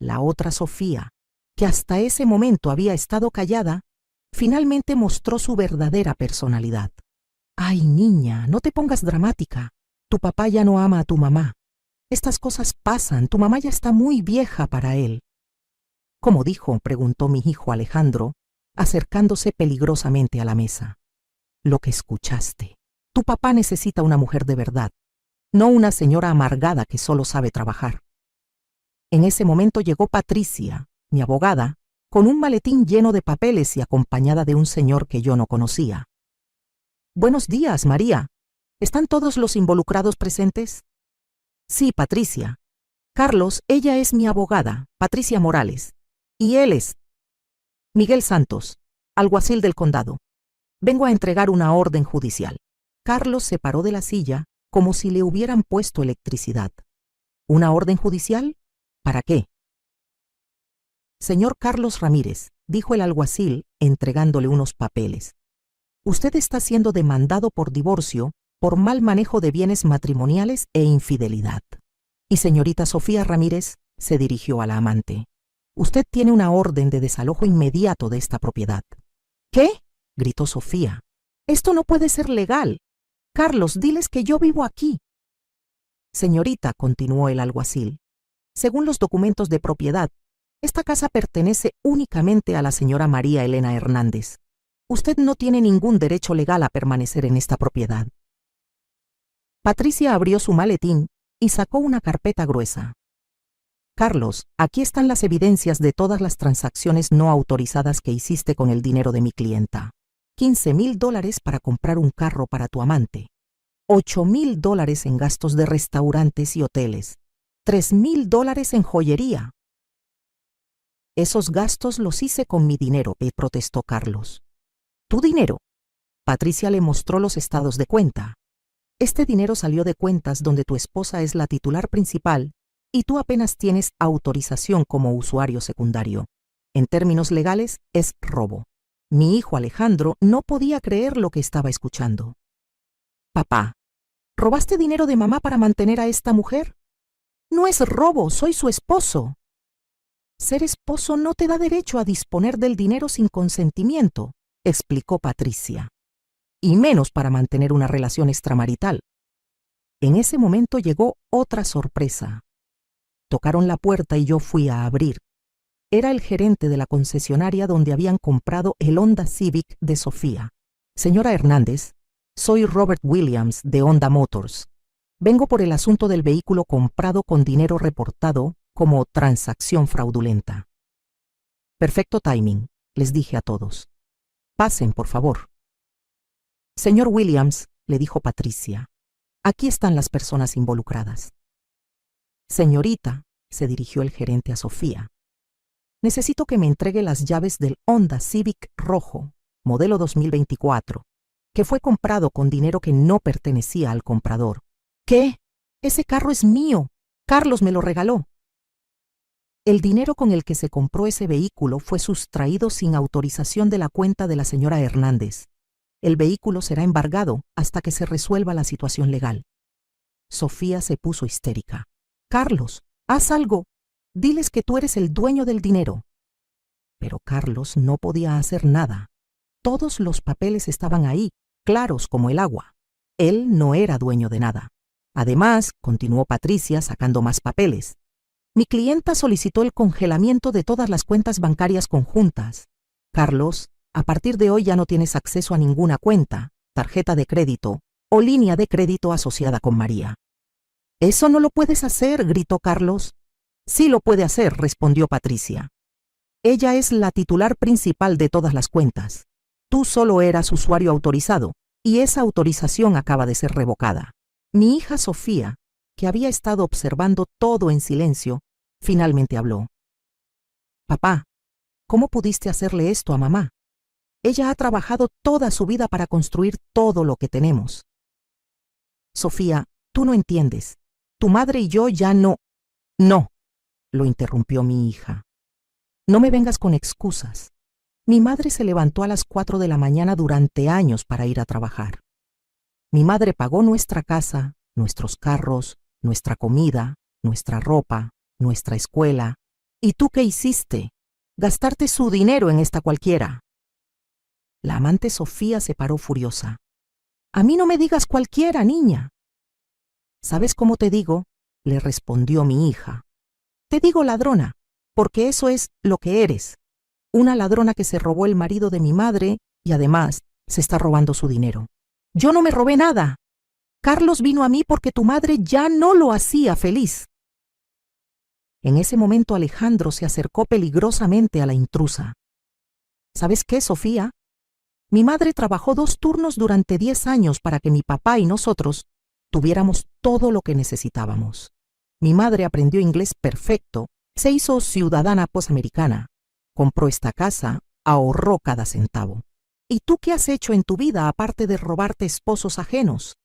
La otra Sofía, que hasta ese momento había estado callada, finalmente mostró su verdadera personalidad. «Ay, niña, no te pongas dramática. Tu papá ya no ama a tu mamá. Estas cosas pasan, tu mamá ya está muy vieja para él». «¿Cómo dijo?», preguntó mi hijo Alejandro, acercándose peligrosamente a la mesa. «Lo que escuchaste. Tu papá necesita una mujer de verdad, no una señora amargada que solo sabe trabajar». En ese momento llegó Patricia, mi abogada, con un maletín lleno de papeles y acompañada de un señor que yo no conocía. «Buenos días, María. ¿Están todos los involucrados presentes?» «Sí, Patricia. Carlos, ella es mi abogada, Patricia Morales. Y él es Miguel Santos, alguacil del condado. Vengo a entregar una orden judicial». Carlos se paró de la silla como si le hubieran puesto electricidad. «¿Una orden judicial? ¿Para qué?» «Señor Carlos Ramírez», dijo el alguacil entregándole unos papeles. «Usted está siendo demandado por divorcio, por mal manejo de bienes matrimoniales e infidelidad. Y señorita Sofía Ramírez», se dirigió a la amante, «usted tiene una orden de desalojo inmediato de esta propiedad». «¿Qué?», gritó Sofía. «Esto no puede ser legal. Carlos, diles que yo vivo aquí». «Señorita», continuó el alguacil, «según los documentos de propiedad, esta casa pertenece únicamente a la señora María Elena Hernández. Usted no tiene ningún derecho legal a permanecer en esta propiedad». Patricia abrió su maletín y sacó una carpeta gruesa. «Carlos, aquí están las evidencias de todas las transacciones no autorizadas que hiciste con el dinero de mi clienta. $15,000 para comprar un carro para tu amante, $8,000 en gastos de restaurantes y hoteles, $3,000 en joyería». «Esos gastos los hice con mi dinero», protestó Carlos. «¿Tu dinero?». Patricia le mostró los estados de cuenta. «Este dinero salió de cuentas donde tu esposa es la titular principal y tú apenas tienes autorización como usuario secundario. En términos legales, es robo». Mi hijo Alejandro no podía creer lo que estaba escuchando. «Papá, ¿robaste dinero de mamá para mantener a esta mujer?». «No es robo, soy su esposo». «Ser esposo no te da derecho a disponer del dinero sin consentimiento», explicó Patricia. «Y menos para mantener una relación extramarital». En ese momento llegó otra sorpresa. Tocaron la puerta y yo fui a abrir. Era el gerente de la concesionaria donde habían comprado el Honda Civic de Sofía. «Señora Hernández, soy Robert Williams de Honda Motors. Vengo por el asunto del vehículo comprado con dinero reportado como transacción fraudulenta». «Perfecto timing», les dije a todos. «Pasen, por favor». «Señor Williams», le dijo Patricia, «aquí están las personas involucradas». «Señorita», se dirigió el gerente a Sofía, «necesito que me entregue las llaves del Honda Civic rojo, modelo 2024, que fue comprado con dinero que no pertenecía al comprador». «¿Qué? Ese carro es mío. Carlos me lo regaló». «El dinero con el que se compró ese vehículo fue sustraído sin autorización de la cuenta de la señora Hernández. El vehículo será embargado hasta que se resuelva la situación legal». Sofía se puso histérica. «Carlos, haz algo. Diles que tú eres el dueño del dinero». Pero Carlos no podía hacer nada. Todos los papeles estaban ahí, claros como el agua. Él no era dueño de nada. Además, continuó Patricia sacando más papeles, mi clienta solicitó el congelamiento de todas las cuentas bancarias conjuntas. Carlos, a partir de hoy ya no tienes acceso a ninguna cuenta, tarjeta de crédito o línea de crédito asociada con María. «Eso no lo puedes hacer», gritó Carlos. «Sí lo puede hacer», respondió Patricia. «Ella es la titular principal de todas las cuentas. Tú solo eras usuario autorizado y esa autorización acaba de ser revocada». Mi hija Sofía, que había estado observando todo en silencio, finalmente habló. «Papá, ¿cómo pudiste hacerle esto a mamá? Ella ha trabajado toda su vida para construir todo lo que tenemos». «Sofía, tú no entiendes. Tu madre y yo ya no». «No», lo interrumpió mi hija. «No me vengas con excusas. Mi madre se levantó a las 4 de la mañana durante años para ir a trabajar. Mi madre pagó nuestra casa, nuestros carros, nuestra comida, nuestra ropa, nuestra escuela. ¿Y tú qué hiciste? Gastarte su dinero en esta cualquiera». La amante Sofía se paró furiosa. «A mí no me digas cualquiera, niña». «¿Sabes cómo te digo?», le respondió mi hija. «Te digo ladrona, porque eso es lo que eres. Una ladrona que se robó el marido de mi madre y además se está robando su dinero». «Yo no me robé nada. Carlos vino a mí porque tu madre ya no lo hacía feliz». En ese momento Alejandro se acercó peligrosamente a la intrusa. ¿Sabes qué, Sofía? Mi madre trabajó 2 turnos durante 10 años para que mi papá y nosotros tuviéramos todo lo que necesitábamos. Mi madre aprendió inglés perfecto, se hizo ciudadana posamericana, compró esta casa, ahorró cada centavo. ¿Y tú qué has hecho en tu vida aparte de robarte esposos ajenos?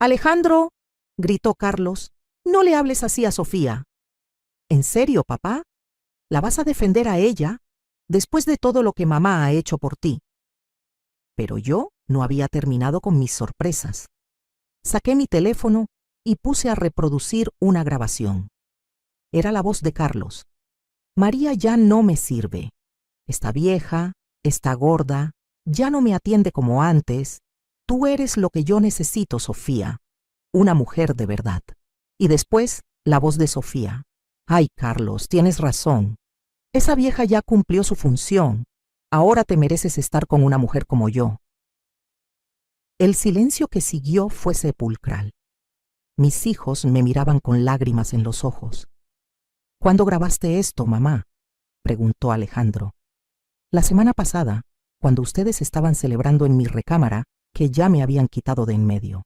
Alejandro, gritó Carlos, no le hables así a Sofía. ¿En serio, papá? ¿La vas a defender a ella después de todo lo que mamá ha hecho por ti? Pero yo no había terminado con mis sorpresas. Saqué mi teléfono y puse a reproducir una grabación. Era la voz de Carlos. María ya no me sirve. Está vieja, está gorda, ya no me atiende como antes. Tú eres lo que yo necesito, Sofía. Una mujer de verdad. Y después, la voz de Sofía. Ay, Carlos, tienes razón. Esa vieja ya cumplió su función. Ahora te mereces estar con una mujer como yo. El silencio que siguió fue sepulcral. Mis hijos me miraban con lágrimas en los ojos. ¿Cuándo grabaste esto, mamá?, preguntó Alejandro. La semana pasada, cuando ustedes estaban celebrando en mi recámara, que ya me habían quitado de en medio.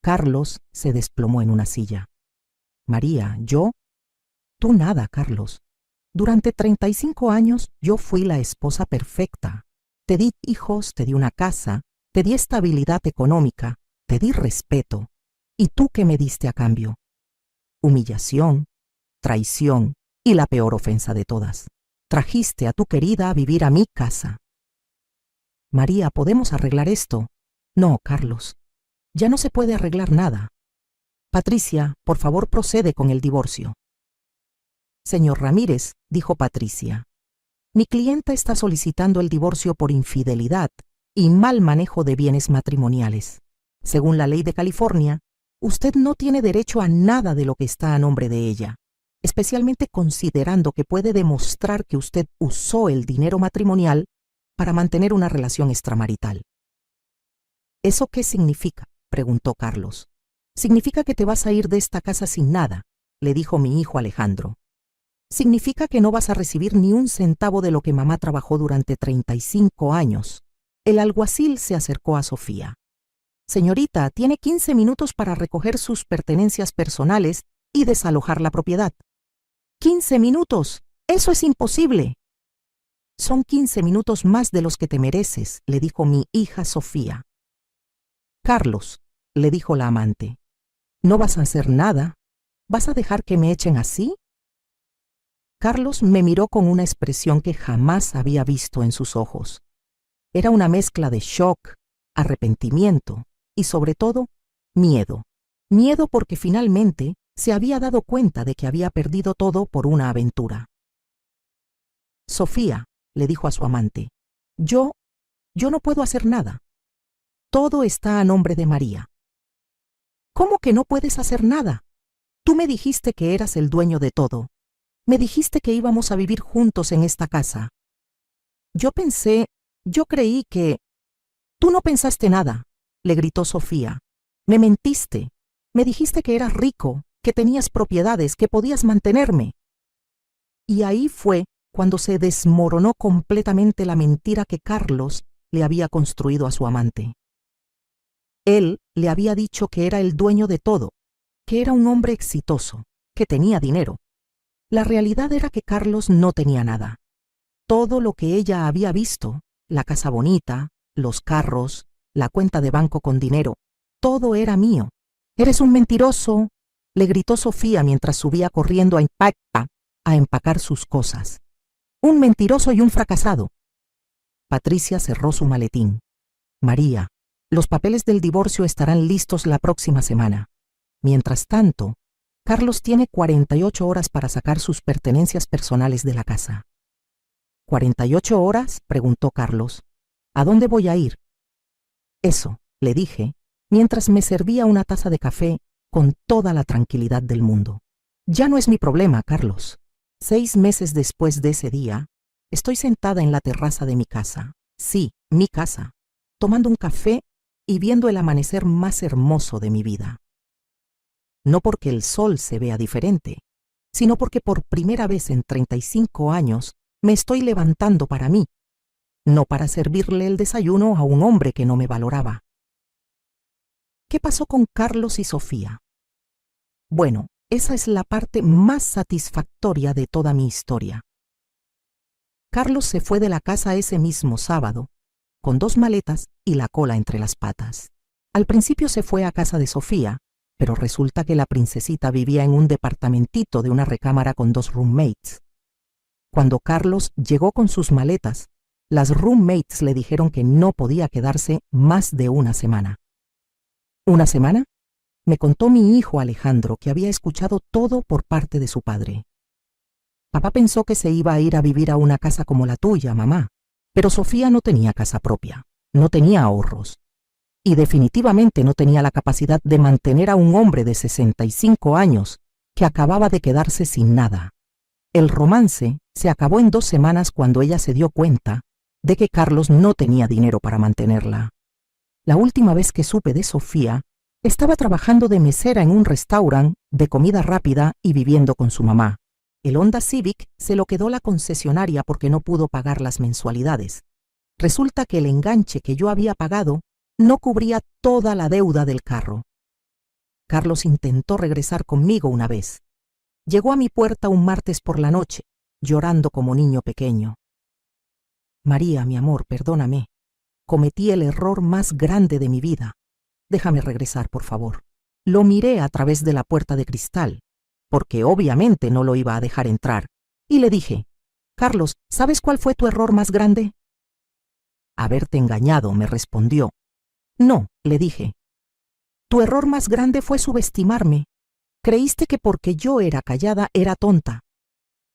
Carlos se desplomó en una silla. María, yo... Tú nada, Carlos. Durante 35 años yo fui la esposa perfecta. Te di hijos, te di una casa, te di estabilidad económica, te di respeto. ¿Y tú qué me diste a cambio? Humillación, traición y la peor ofensa de todas. Trajiste a tu querida a vivir a mi casa. María, ¿podemos arreglar esto? No, Carlos. Ya no se puede arreglar nada. Patricia, por favor, procede con el divorcio. Señor Ramírez, dijo Patricia, mi clienta está solicitando el divorcio por infidelidad y mal manejo de bienes matrimoniales. Según la ley de California, usted no tiene derecho a nada de lo que está a nombre de ella, especialmente considerando que puede demostrar que usted usó el dinero matrimonial para mantener una relación extramarital. ¿Eso qué significa?, preguntó Carlos. Significa que te vas a ir de esta casa sin nada, le dijo mi hijo Alejandro. Significa que no vas a recibir ni un centavo de lo que mamá trabajó durante 35 años. El alguacil se acercó a Sofía. Señorita, tiene 15 minutos para recoger sus pertenencias personales y desalojar la propiedad. ¡15 minutos! ¡Eso es imposible! Son 15 minutos más de los que te mereces, le dijo mi hija Sofía. Carlos, le dijo la amante, ¿no vas a hacer nada? ¿Vas a dejar que me echen así? Carlos me miró con una expresión que jamás había visto en sus ojos. Era una mezcla de shock, arrepentimiento y, sobre todo, miedo. Miedo porque finalmente se había dado cuenta de que había perdido todo por una aventura. Sofía, le dijo a su amante, yo no puedo hacer nada. Todo está a nombre de María. ¿Cómo que no puedes hacer nada? Tú me dijiste que eras el dueño de todo. Me dijiste que íbamos a vivir juntos en esta casa. Yo creí que... Tú no pensaste nada, le gritó Sofía. Me mentiste. Me dijiste que eras rico, que tenías propiedades, que podías mantenerme. Y ahí fue cuando se desmoronó completamente la mentira que Carlos le había construido a su amante. Él le había dicho que era el dueño de todo, que era un hombre exitoso, que tenía dinero. La realidad era que Carlos no tenía nada. Todo lo que ella había visto, la casa bonita, los carros, la cuenta de banco con dinero, todo era mío. «Eres un mentiroso», le gritó Sofía mientras subía corriendo a empacar sus cosas. «Un mentiroso y un fracasado». Patricia cerró su maletín. «María, los papeles del divorcio estarán listos la próxima semana. Mientras tanto, Carlos tiene 48 horas para sacar sus pertenencias personales de la casa». «¿48 horas?», preguntó Carlos. «¿A dónde voy a ir?». «Eso», le dije, mientras me servía una taza de café con toda la tranquilidad del mundo. «Ya no es mi problema, Carlos». 6 meses después de ese día, estoy sentada en la terraza de mi casa, sí, mi casa, tomando un café y viendo el amanecer más hermoso de mi vida. No porque el sol se vea diferente, sino porque por primera vez en 35 años me estoy levantando para mí, no para servirle el desayuno a un hombre que no me valoraba. ¿Qué pasó con Carlos y Sofía? Bueno, esa es la parte más satisfactoria de toda mi historia. Carlos se fue de la casa ese mismo sábado, con 2 maletas y la cola entre las patas. Al principio se fue a casa de Sofía, pero resulta que la princesita vivía en un departamentito de una recámara con 2 roommates. Cuando Carlos llegó con sus maletas, las roommates le dijeron que no podía quedarse más de una semana. ¿Una semana? Me contó mi hijo Alejandro, que había escuchado todo por parte de su padre. Papá pensó que se iba a ir a vivir a una casa como la tuya, mamá, pero Sofía no tenía casa propia, no tenía ahorros, y definitivamente no tenía la capacidad de mantener a un hombre de 65 años que acababa de quedarse sin nada. El romance se acabó en 2 semanas cuando ella se dio cuenta de que Carlos no tenía dinero para mantenerla. La última vez que supe de Sofía, estaba trabajando de mesera en un restaurante de comida rápida y viviendo con su mamá. El Honda Civic se lo quedó la concesionaria porque no pudo pagar las mensualidades. Resulta que el enganche que yo había pagado no cubría toda la deuda del carro. Carlos intentó regresar conmigo una vez. Llegó a mi puerta un martes por la noche, llorando como niño pequeño. María, mi amor, perdóname. Cometí el error más grande de mi vida. Déjame regresar, por favor. Lo miré a través de la puerta de cristal, porque obviamente no lo iba a dejar entrar, y le dije, Carlos, ¿sabes cuál fue tu error más grande? Haberte engañado, me respondió. No, le dije. Tu error más grande fue subestimarme. Creíste que porque yo era callada era tonta.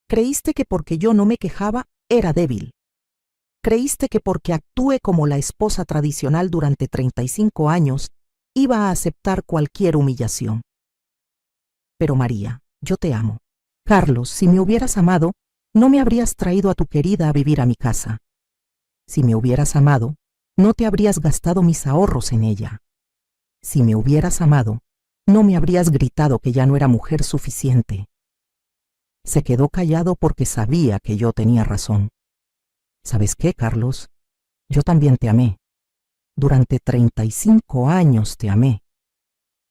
Creíste que porque yo no me quejaba era débil. Creíste que porque actué como la esposa tradicional durante 35 años, iba a aceptar cualquier humillación. Pero María, yo te amo. Carlos, si me hubieras amado, no me habrías traído a tu querida a vivir a mi casa. Si me hubieras amado, no te habrías gastado mis ahorros en ella. Si me hubieras amado, no me habrías gritado que ya no era mujer suficiente. Se quedó callado porque sabía que yo tenía razón. ¿Sabes qué, Carlos? Yo también te amé. Durante 35 años te amé.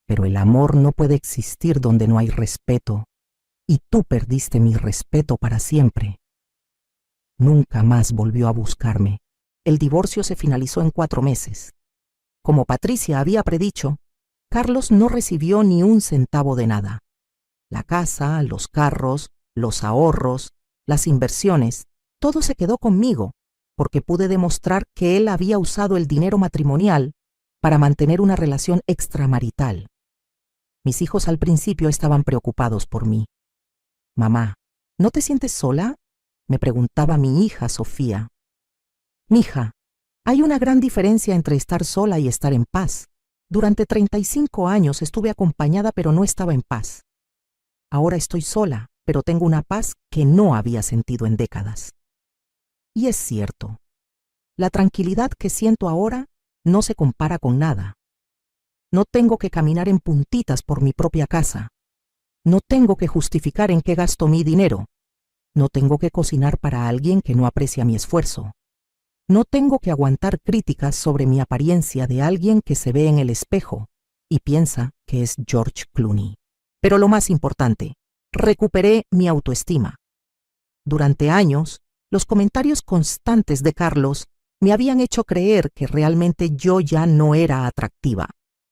Pero el amor no puede existir donde no hay respeto, y tú perdiste mi respeto para siempre. Nunca más volvió a buscarme. El divorcio se finalizó en 4 meses. Como Patricia había predicho, Carlos no recibió ni un centavo de nada. La casa, los carros, los ahorros, las inversiones, todo se quedó conmigo, porque pude demostrar que él había usado el dinero matrimonial para mantener una relación extramarital. Mis hijos al principio estaban preocupados por mí. Mamá, ¿no te sientes sola?, me preguntaba mi hija Sofía. Mija, hay una gran diferencia entre estar sola y estar en paz. Durante 35 años estuve acompañada pero no estaba en paz. Ahora estoy sola, pero tengo una paz que no había sentido en décadas. Y es cierto, la tranquilidad que siento ahora no se compara con nada. No tengo que caminar en puntitas por mi propia casa. No tengo que justificar en qué gasto mi dinero. No tengo que cocinar para alguien que no aprecia mi esfuerzo. No tengo que aguantar críticas sobre mi apariencia de alguien que se ve en el espejo y piensa que es George Clooney. Pero lo más importante, recuperé mi autoestima. Durante años, los comentarios constantes de Carlos me habían hecho creer que realmente yo ya no era atractiva,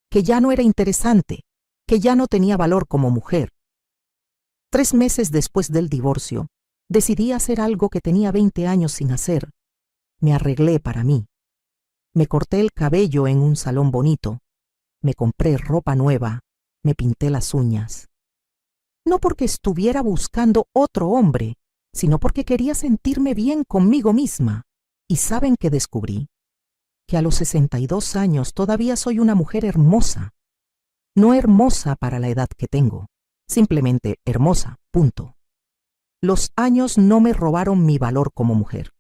que ya no era interesante, que ya no tenía valor como mujer. 3 meses después del divorcio, decidí hacer algo que tenía 20 años sin hacer. Me arreglé para mí. Me corté el cabello en un salón bonito. Me compré ropa nueva. Me pinté las uñas. No porque estuviera buscando otro hombre, sino porque quería sentirme bien conmigo misma. ¿Y saben qué descubrí? Que a los 62 años todavía soy una mujer hermosa. No hermosa para la edad que tengo, simplemente hermosa, punto. Los años no me robaron mi valor como mujer.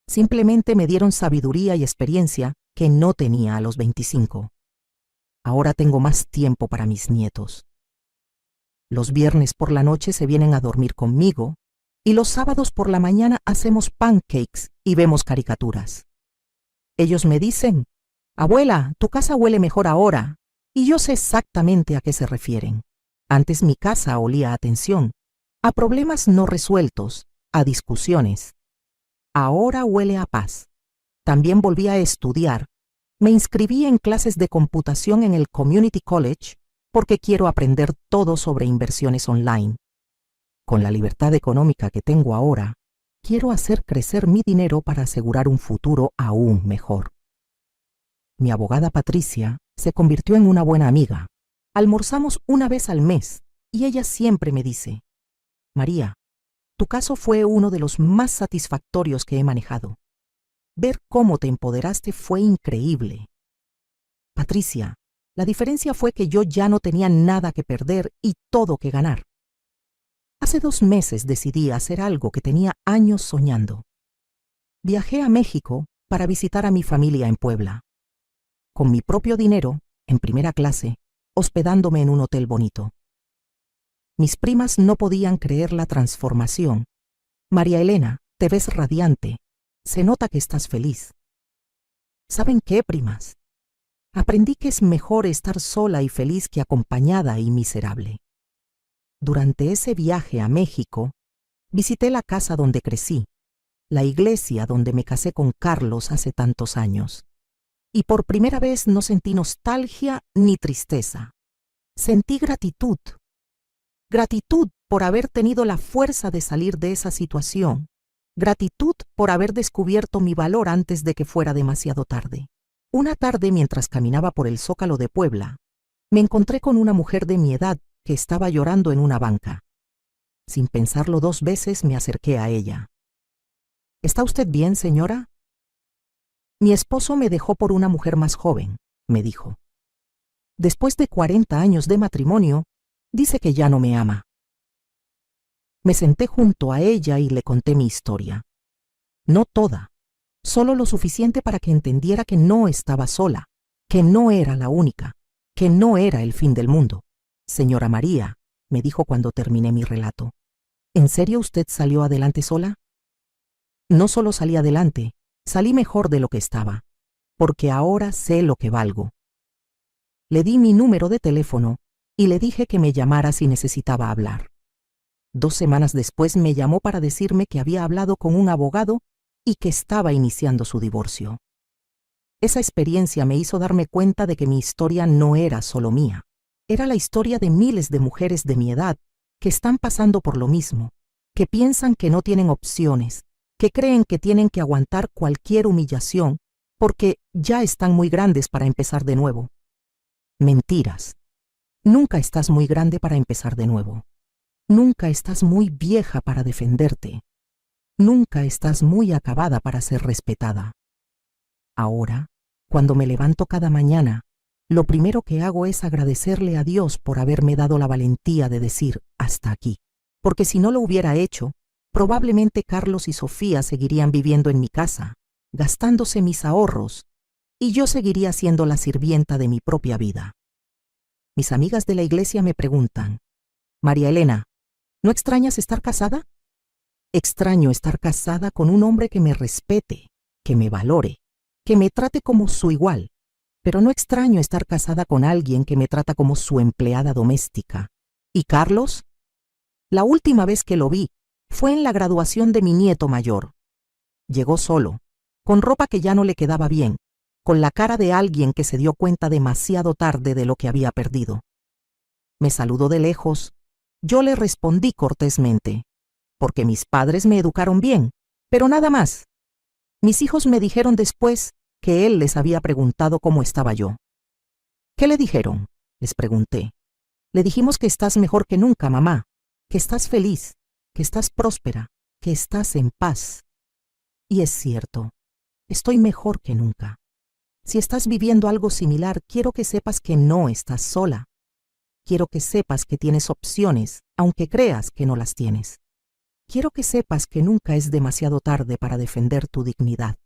Simplemente me dieron sabiduría y experiencia que no tenía a los 25. Ahora tengo más tiempo para mis nietos. Los viernes por la noche se vienen a dormir conmigo y los sábados por la mañana hacemos pancakes y vemos caricaturas. Ellos me dicen, abuela, tu casa huele mejor ahora, y yo sé exactamente a qué se refieren. Antes mi casa olía a tensión, a problemas no resueltos, a discusiones. Ahora huele a paz. También volví a estudiar. Me inscribí en clases de computación en el Community College porque quiero aprender todo sobre inversiones online. Con la libertad económica que tengo ahora, quiero hacer crecer mi dinero para asegurar un futuro aún mejor. Mi abogada Patricia se convirtió en una buena amiga. Almorzamos una vez al mes y ella siempre me dice, María, tu caso fue uno de los más satisfactorios que he manejado. Ver cómo te empoderaste fue increíble. Patricia, la diferencia fue que yo ya no tenía nada que perder y todo que ganar. Hace 2 meses decidí hacer algo que tenía años soñando. Viajé a México para visitar a mi familia en Puebla. Con mi propio dinero, en primera clase, hospedándome en un hotel bonito. Mis primas no podían creer la transformación. María Elena, te ves radiante. Se nota que estás feliz. ¿Saben qué, primas? Aprendí que es mejor estar sola y feliz que acompañada y miserable. Durante ese viaje a México, visité la casa donde crecí, la iglesia donde me casé con Carlos hace tantos años. Y por primera vez no sentí nostalgia ni tristeza. Sentí gratitud. Gratitud por haber tenido la fuerza de salir de esa situación. Gratitud por haber descubierto mi valor antes de que fuera demasiado tarde. Una tarde, mientras caminaba por el Zócalo de Puebla, me encontré con una mujer de mi edad que estaba llorando en una banca. Sin pensarlo 2 veces, me acerqué a ella. ¿Está usted bien, señora? Mi esposo me dejó por una mujer más joven, me dijo. Después de 40 años de matrimonio, dice que ya no me ama. Me senté junto a ella y le conté mi historia. No toda, solo lo suficiente para que entendiera que no estaba sola, que no era la única, que no era el fin del mundo. Señora María, me dijo cuando terminé mi relato, ¿en serio usted salió adelante sola? No solo salí adelante, salí mejor de lo que estaba, porque ahora sé lo que valgo. Le di mi número de teléfono y le dije que me llamara si necesitaba hablar. 2 semanas después me llamó para decirme que había hablado con un abogado y que estaba iniciando su divorcio. Esa experiencia me hizo darme cuenta de que mi historia no era solo mía. Era la historia de miles de mujeres de mi edad que están pasando por lo mismo, que piensan que no tienen opciones, que creen que tienen que aguantar cualquier humillación porque ya están muy grandes para empezar de nuevo. Mentiras. Nunca estás muy grande para empezar de nuevo. Nunca estás muy vieja para defenderte. Nunca estás muy acabada para ser respetada. Ahora, cuando me levanto cada mañana, lo primero que hago es agradecerle a Dios por haberme dado la valentía de decir hasta aquí. Porque si no lo hubiera hecho, probablemente Carlos y Sofía seguirían viviendo en mi casa, gastándose mis ahorros, y yo seguiría siendo la sirvienta de mi propia vida. Mis amigas de la iglesia me preguntan, María Elena, ¿no extrañas estar casada? Extraño estar casada con un hombre que me respete, que me valore, que me trate como su igual, pero no extraño estar casada con alguien que me trata como su empleada doméstica. ¿Y Carlos? La última vez que lo vi fue en la graduación de mi nieto mayor. Llegó solo, con ropa que ya no le quedaba bien, con la cara de alguien que se dio cuenta demasiado tarde de lo que había perdido. Me saludó de lejos. Yo le respondí cortésmente, porque mis padres me educaron bien, pero nada más. Mis hijos me dijeron después que él les había preguntado cómo estaba yo. ¿Qué le dijeron?, les pregunté. Le dijimos que estás mejor que nunca, mamá, que estás feliz, que estás próspera, que estás en paz. Y es cierto, estoy mejor que nunca. Si estás viviendo algo similar, quiero que sepas que no estás sola. Quiero que sepas que tienes opciones, aunque creas que no las tienes. Quiero que sepas que nunca es demasiado tarde para defender tu dignidad.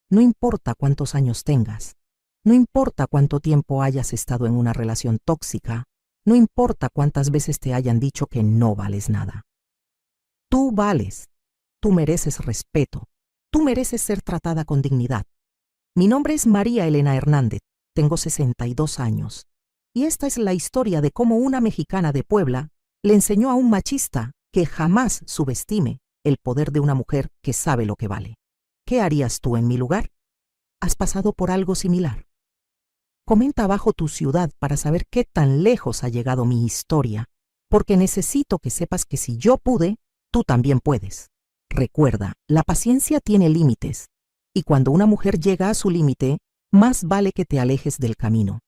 No importa cuántos años tengas, no importa cuánto tiempo hayas estado en una relación tóxica, No importa cuántas veces te hayan dicho que no vales nada. Tú vales. Tú mereces respeto. Tú mereces ser tratada con dignidad. Mi nombre es María Elena Hernández. Tengo 62 años. Y esta es la historia de cómo una mexicana de Puebla le enseñó a un machista que jamás subestime el poder de una mujer que sabe lo que vale. ¿Qué harías tú en mi lugar? ¿Has pasado por algo similar? Comenta abajo tu ciudad para saber qué tan lejos ha llegado mi historia, porque necesito que sepas que si yo pude, tú también puedes. Recuerda, la paciencia tiene límites, y cuando una mujer llega a su límite, más vale que te alejes del camino.